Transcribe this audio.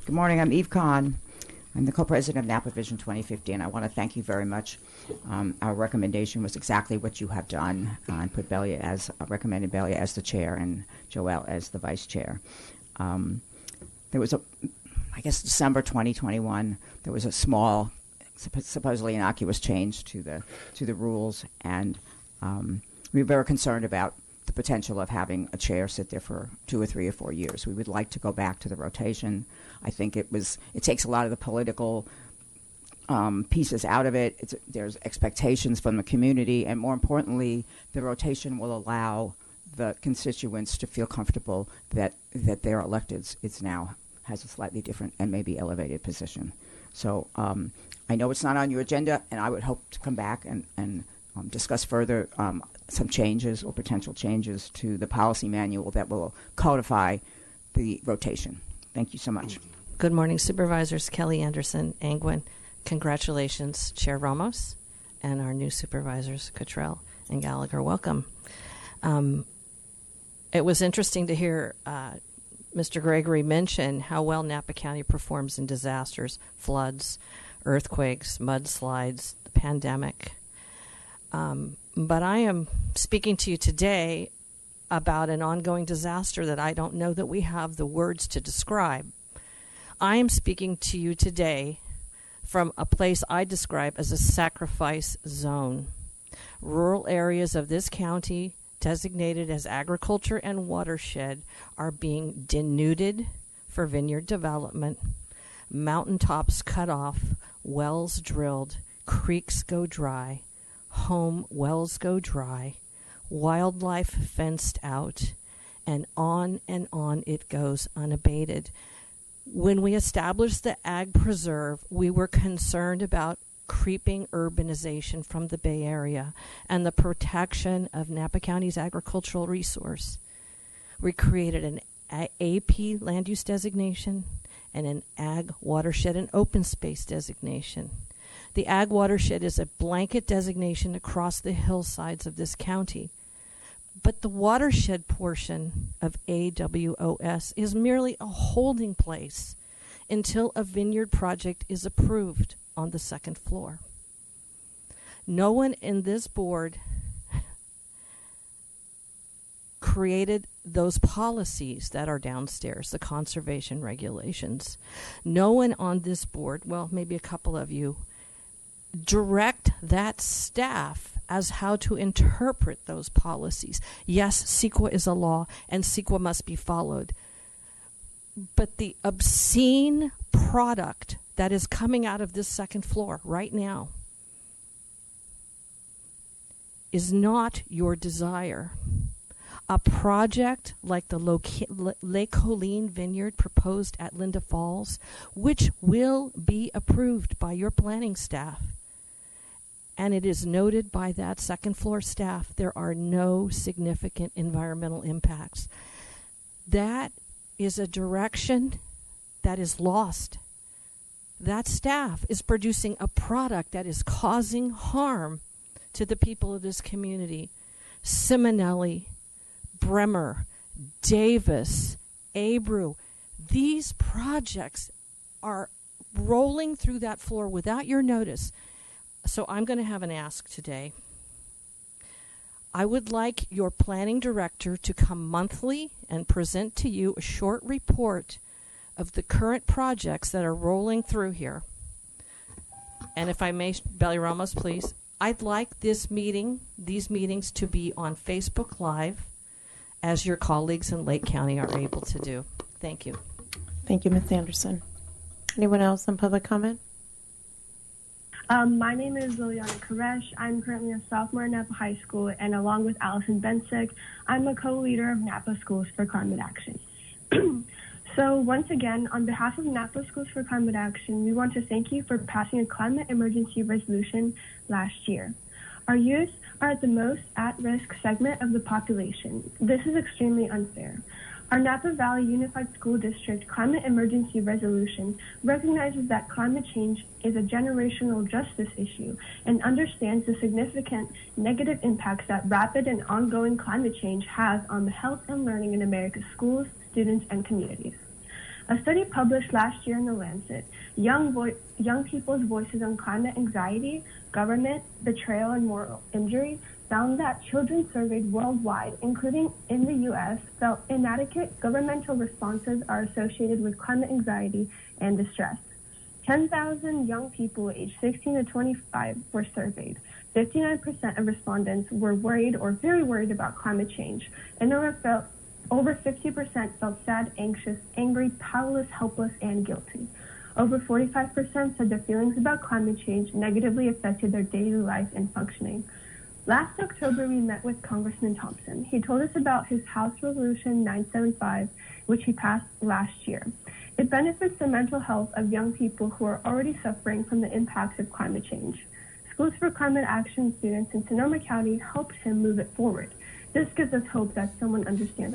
Good morning. I'm Eve Kahn. I'm the Co-President of Napa Vision 2050, and I want to thank you very much. Our recommendation was exactly what you have done, and put recommended Belia as the chair and Joelle as the vice chair. There was I guess December 2021, there was a small, supposedly innocuous change to the rules, and we were very concerned about the potential of having a chair sit there for 2 or 3 or 4 years. We would like to go back to the rotation. I think it takes a lot of the political pieces out of it. There's expectations from the community, and more importantly, the rotation will allow the constituents to feel comfortable that their electeds now has a slightly different and maybe elevated position. So I know it's not on your agenda, and I would hope to come back and discuss further some changes or potential changes to the policy manual that will codify the rotation. Thank you so much. Good morning, Supervisors. Kellie Anderson, Angwin. Congratulations, Chair Ramos, and our new Supervisors, Cottrell and Gallagher. Welcome. It was interesting to hear Mr. Gregory mention how well Napa County performs in disasters, floods, earthquakes, mudslides, the pandemic. But I am speaking to you today about an ongoing disaster that I don't know that we have the words to describe. I am speaking to you today from a place I describe as a sacrifice zone. Rural areas of this county, designated as agriculture and watershed, are being denuded for vineyard development, mountaintops cut off, wells drilled, creeks go dry, home wells go dry, wildlife fenced out, and on it goes unabated. When we established the Ag Preserve, we were concerned about creeping urbanization from the Bay Area and the protection of Napa County's agricultural resource. We created an AP land use designation and an Ag watershed and open space designation. The Ag watershed is a blanket designation across the hillsides of this county. But the watershed portion of AWOS is merely a holding place until a vineyard project is approved on the second floor. No one in this board created those policies that are downstairs, the conservation regulations. No one on this board, well, maybe a couple of you, direct that staff as how to interpret those policies. Yes, CEQA is a law, and CEQA must be followed. But the obscene product that is coming out of this second floor right now is not your desire. A project like the Lake Colleen Vineyard proposed at Linda Falls, which will be approved by your planning staff, and it is noted by that second floor staff, there are no significant environmental impacts. That is a direction that is lost. That staff is producing a product that is causing harm to the people of this community. Simonelli, Bremer, Davis, Abreu, these projects are rolling through that floor without your notice. So I'm going to have an ask today. I would like your planning director to come monthly and present to you a short report of the current projects that are rolling through here. And if I may, Belia Ramos, please, I'd like these meetings to be on Facebook Live, as your colleagues in Lake County are able to do. Thank you. Thank you, Ms. Anderson. Anyone else on public comment? My name is Liliana Karesh. I'm currently a sophomore at Napa High School, and along with Allison Bensick, I'm a co-leader of Napa Schools for Climate Action. So once again, on behalf of Napa Schools for Climate Action, we want to thank you for passing a climate emergency resolution last year. Our youth are at the most at-risk segment of the population. This is extremely unfair. Our Napa Valley Unified School District Climate Emergency Resolution recognizes that climate change is a generational justice issue and understands the significant negative impacts that rapid and ongoing climate change has on the health and learning in America's schools, students, and communities. A study published last year in The Lancet, Young People's Voices on Climate Anxiety, Government, Betrayal, and Moral Injury, found that children surveyed worldwide, including in the U.S., felt inadequate governmental responses are associated with climate anxiety and distress. 10,000 young people aged 16 to 25 were surveyed. 59% of respondents were worried or very worried about climate change, and over 50% felt sad, anxious, angry, powerless, helpless, and guilty. Over 45% said their feelings about climate change negatively affected their daily life and functioning. Last October, we met with Congressman Thompson. He told us about his House Resolution 975, which he passed last year. It benefits the mental health of young people who are already suffering from the impacts of climate change. Schools for Climate Action students in Sonoma County helped him move it forward. This gives us hope that someone understands